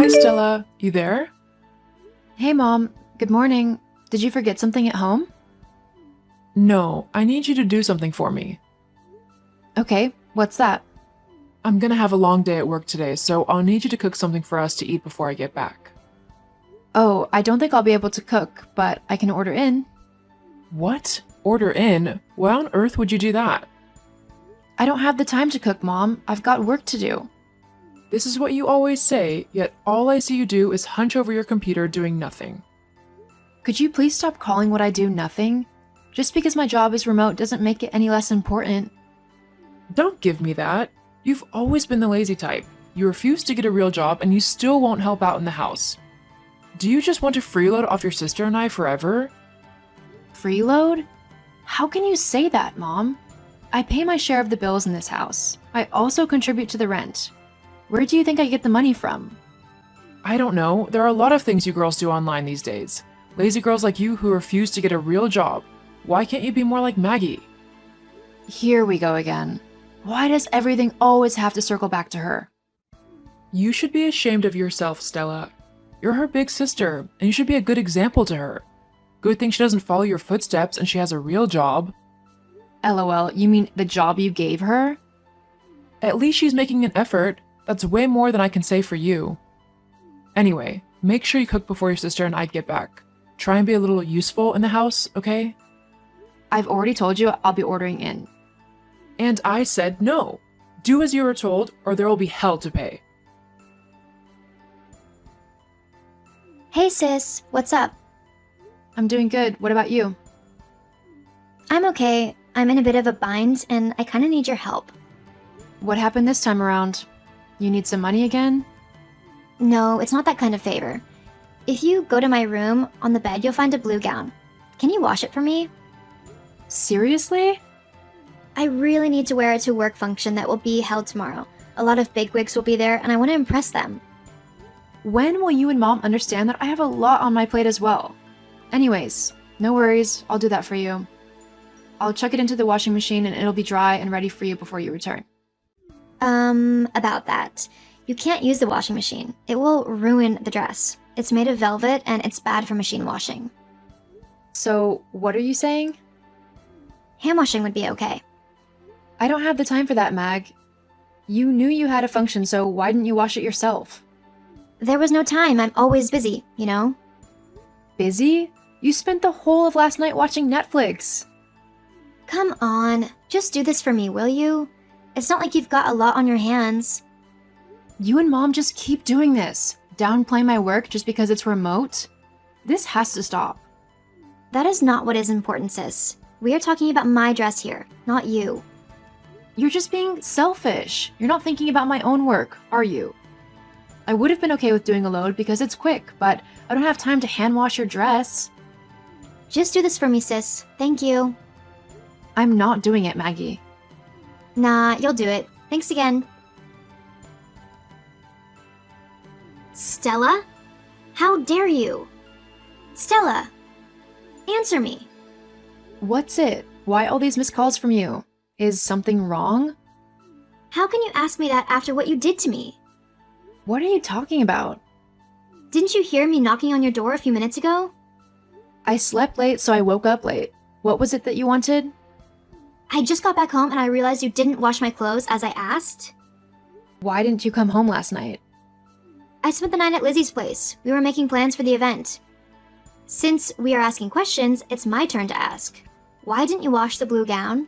Hi, Stella. You there? Hey, Mom. Good morning. Did you forget something at home? No, I need you to do something for me. Okay, what's that? I'm gonna have a long day at work today, so I'll need you to cook something for us to eat before I get back. Oh, I don't think I'll be able to cook, but I can order in. What? Order in? Why on earth would you do that? I don't have the time to cook, Mom. I've got work to do. This is what you always say, yet all I see you do is hunch over your computer doing nothing. Could you please stop calling what I do nothing? Just because my job is remote doesn't make it any less important. Don't give me that. You've always been the lazy type. You refuse to get a real job and you still won't help out in the house. Do you just want to freeload off your sister and I forever? Freeload? How can you say that, Mom? I pay my share of the bills in this house. I also contribute to the rent. Where do you think I get the money from? I don't know. There are a lot of things you girls do online these days. Lazy girls like you who refuse to get a real job. Why can't you be more like Maggie? Here we go again. Why does everything always have to circle back to her? You should be ashamed of yourself, Stella. You're her big sister, and you should be a good example to her. Good thing she doesn't follow your footsteps and she has a real job. LOL, you mean the job you gave her? At least she's making an effort. That's way more than I can say for you. Anyway, make sure you cook before your sister and I get back. Try and be a little useful in the house, okay? I've already told you I'll be ordering in. And I said no. Do as you were told, or there will be hell to pay. Hey sis, what's up? I'm doing good. What about you? I'm okay. I'm in a bit of a bind and I kinda need your help. What happened this time around? You need some money again? No, it's not that kind of favor. If you go to my room, on the bed you'll find a blue gown. Can you wash it for me? Seriously? I really need to wear it to a work function that will be held tomorrow. A lot of bigwigs will be there and I want to impress them. When will you and Mom understand that I have a lot on my plate as well? Anyways, no worries. I'll do that for you. I'll chuck it into the washing machine and it'll be dry and ready for you before you return. About that. You can't use the washing machine. It will ruin the dress. It's made of velvet and it's bad for machine washing. So, what are you saying? Hand washing would be okay. I don't have the time for that, Mag. You knew you had a function, so why didn't you wash it yourself? There was no time. I'm always busy, you know? Busy? You spent the whole of last night watching Netflix. Come on. Just do this for me, will you? It's not like you've got a lot on your hands. You and Mom just keep doing this. Downplay my work just because it's remote? This has to stop. That is not what is important, sis. We are talking about my dress here, not you. You're just being selfish. You're not thinking about my own work, are you? I would have been okay with doing a load because it's quick, but I don't have time to hand wash your dress. Just do this for me, sis. Thank you. I'm not doing it, Maggie. Nah, you'll do it. Thanks again. Stella? How dare you? Stella! Answer me. What's it? Why all these missed calls from you? Is something wrong? How can you ask me that after what you did to me? What are you talking about? Didn't you hear me knocking on your door a few minutes ago? I slept late, so I woke up late. What was it that you wanted? I just got back home and I realized you didn't wash my clothes as I asked. Why didn't you come home last night? I spent the night at Lizzie's place. We were making plans for the event. Since we are asking questions, it's my turn to ask. Why didn't you wash the blue gown?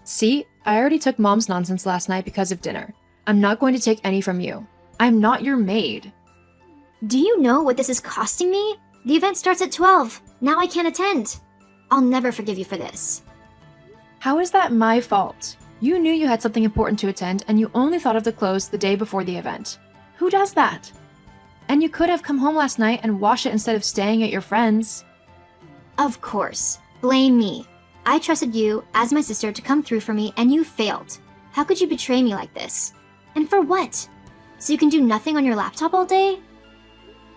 See, I already took Mom's nonsense last night because of dinner. I'm not going to take any from you. I'm not your maid. Do you know what this is costing me? The event starts at 12. Now I can't attend. I'll never forgive you for this. How is that my fault? You knew you had something important to attend and you only thought of the clothes the day before the event. Who does that? And you could have come home last night and washed it instead of staying at your friend's. Of course. Blame me. I trusted you, as my sister, to come through for me, and you failed. How could you betray me like this? And for what? So you can do nothing on your laptop all day?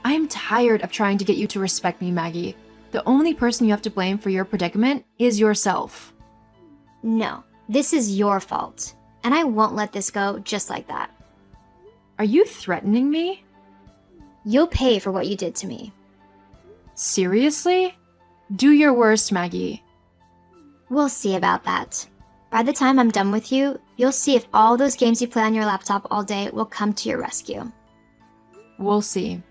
I am tired of trying to get you to respect me, Maggie. The only person you have to blame for your predicament is yourself. No, this is your fault. And I won't let this go just like that. Are you threatening me? You'll pay for what you did to me. Seriously? Do your worst, Maggie. We'll see about that. By the time I'm done with you, you'll see if all those games you play on your laptop all day will come to your rescue. We'll see.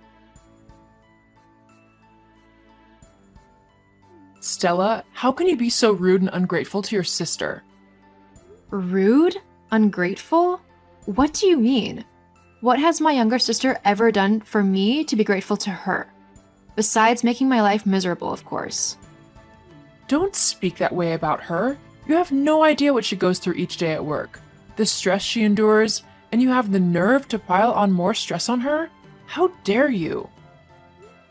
Stella, how can you be so rude and ungrateful to your sister? Rude? Ungrateful? What do you mean? What has my younger sister ever done for me to be grateful to her? Besides making my life miserable, of course. Don't speak that way about her. You have no idea what she goes through each day at work, the stress she endures, and you have the nerve to pile on more stress on her? How dare you?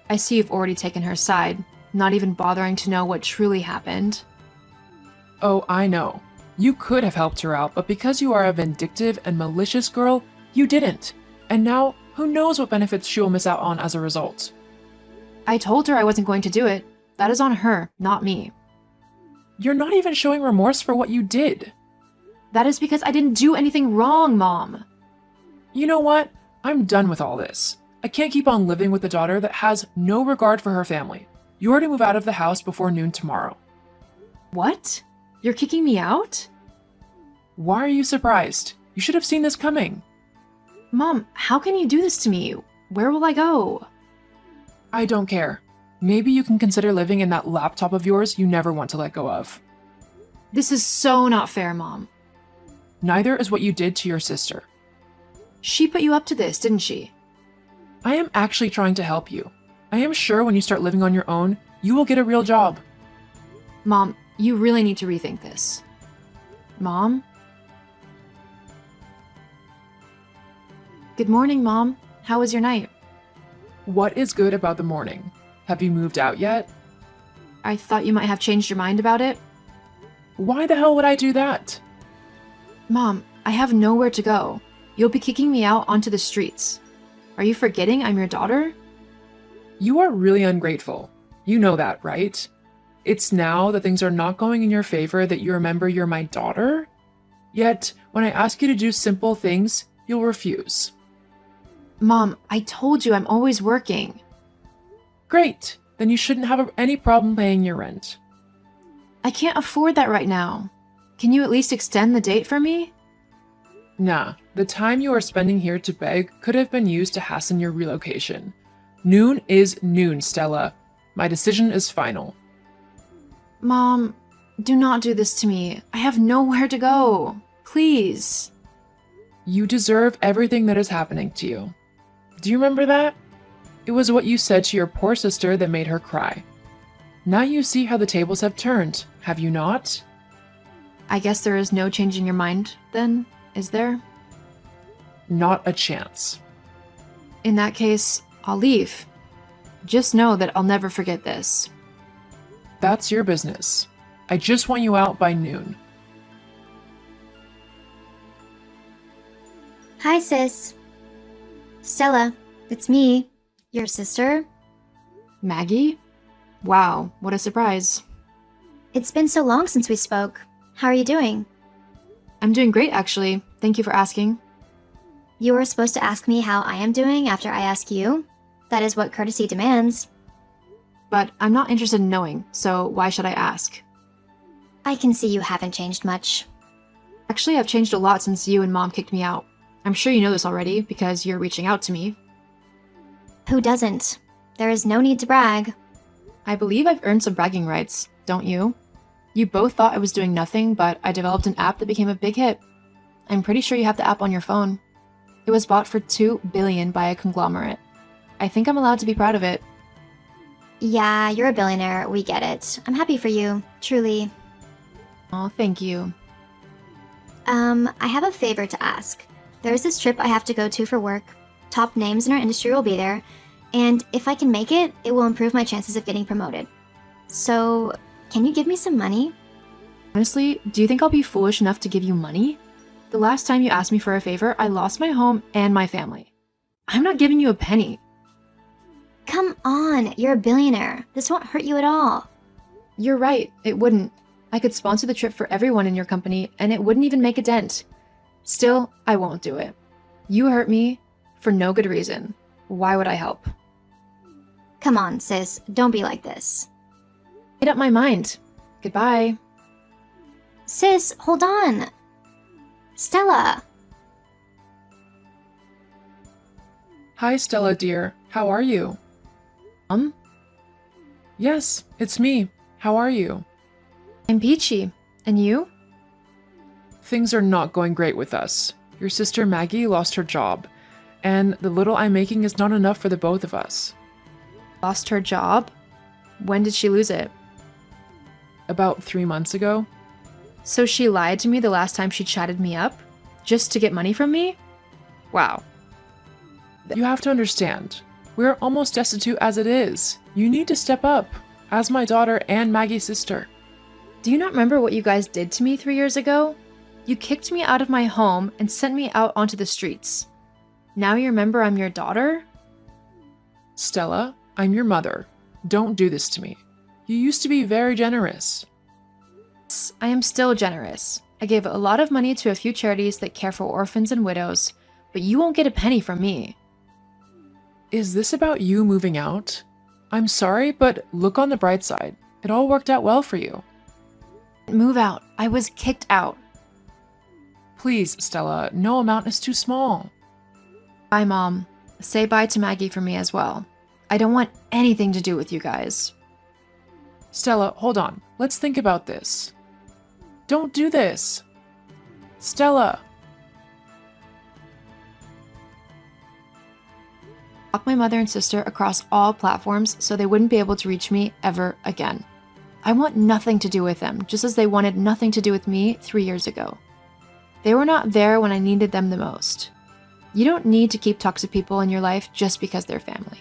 I see you've already taken her side, not even bothering to know what truly happened. Oh, I know. You could have helped her out, but because you are a vindictive and malicious girl, you didn't. And now, who knows what benefits she will miss out on as a result? I told her I wasn't going to do it. That is on her, not me. You're not even showing remorse for what you did. That is because I didn't do anything wrong, Mom. You know what? I'm done with all this. I can't keep on living with a daughter that has no regard for her family. You are to move out of the house before noon tomorrow. What? You're kicking me out? Why are you surprised? You should have seen this coming. Mom, how can you do this to me? Where will I go? I don't care. Maybe you can consider living in that laptop of yours you never want to let go of. This is so not fair, Mom. Neither is what you did to your sister. She put you up to this, didn't she? I am actually trying to help you. I am sure when you start living on your own, you will get a real job. Mom, you really need to rethink this. Mom? Good morning, Mom. How was your night? What is good about the morning? Have you moved out yet? I thought you might have changed your mind about it. Why the hell would I do that? Mom, I have nowhere to go. You'll be kicking me out onto the streets. Are you forgetting I'm your daughter? You are really ungrateful. You know that, right? It's now that things are not going in your favor that you remember you're my daughter? Yet, when I ask you to do simple things, you'll refuse. Mom, I told you I'm always working. Great! Then you shouldn't have any problem paying your rent. I can't afford that right now. Can you at least extend the date for me? Nah, the time you are spending here to beg could have been used to hasten your relocation. Noon is noon, Stella. My decision is final. Mom, do not do this to me. I have nowhere to go. Please. You deserve everything that is happening to you. Do you remember that? It was what you said to your poor sister that made her cry. Now you see how the tables have turned, have you not? I guess there is no changing your mind, then, is there? Not a chance. In that case, I'll leave. Just know that I'll never forget this. That's your business. I just want you out by noon. Hi, sis. Stella, it's me, your sister. Maggie? Wow, what a surprise. It's been so long since we spoke. How are you doing? I'm doing great, actually. Thank you for asking. You were supposed to ask me how I am doing after I ask you. That is what courtesy demands. But I'm not interested in knowing, so why should I ask? I can see you haven't changed much. Actually, I've changed a lot since you and Mom kicked me out. I'm sure you know this already, because you're reaching out to me. Who doesn't? There is no need to brag. I believe I've earned some bragging rights, don't you? You both thought I was doing nothing, but I developed an app that became a big hit. I'm pretty sure you have the app on your phone. It was bought for $2 billion by a conglomerate. I think I'm allowed to be proud of it. Yeah, you're a billionaire, we get it. I'm happy for you, truly. Oh, thank you. I have a favor to ask. There's this trip I have to go to for work. Top names in our industry will be there, and if I can make it, it will improve my chances of getting promoted. So, can you give me some money? Honestly, do you think I'll be foolish enough to give you money? The last time you asked me for a favor, I lost my home and my family. I'm not giving you a penny. Come on, you're a billionaire. This won't hurt you at all. You're right, it wouldn't. I could sponsor the trip for everyone in your company, and it wouldn't even make a dent. Still, I won't do it. You hurt me for no good reason. Why would I help? Come on, sis, don't be like this. Made up my mind. Goodbye. Sis, hold on. Stella. Hi, Stella, dear. How are you? Yes, it's me. How are you? I'm peachy. And you? Things are not going great with us. Your sister Maggie lost her job, and the little I'm making is not enough for the both of us. Lost her job? When did she lose it? About 3 months ago. So she lied to me the last time she chatted me up? Just to get money from me? Wow. You have to understand, we're almost destitute as it is. You need to step up, as my daughter and Maggie's sister. Do you not remember what you guys did to me 3 years ago? You kicked me out of my home and sent me out onto the streets. Now you remember I'm your daughter? Stella, I'm your mother. Don't do this to me. You used to be very generous. Yes, I am still generous. I gave a lot of money to a few charities that care for orphans and widows, but you won't get a penny from me. Is this about you moving out? I'm sorry, but look on the bright side. It all worked out well for you. Move out. I was kicked out. Please, Stella, no amount is too small. Bye, Mom. Say bye to Maggie for me as well. I don't want anything to do with you guys. Stella, hold on. Let's think about this. Don't do this. Stella. Block my mother and sister across all platforms so they wouldn't be able to reach me ever again. I want nothing to do with them, just as they wanted nothing to do with me 3 years ago. They were not there when I needed them the most. You don't need to keep toxic people in your life just because they're family.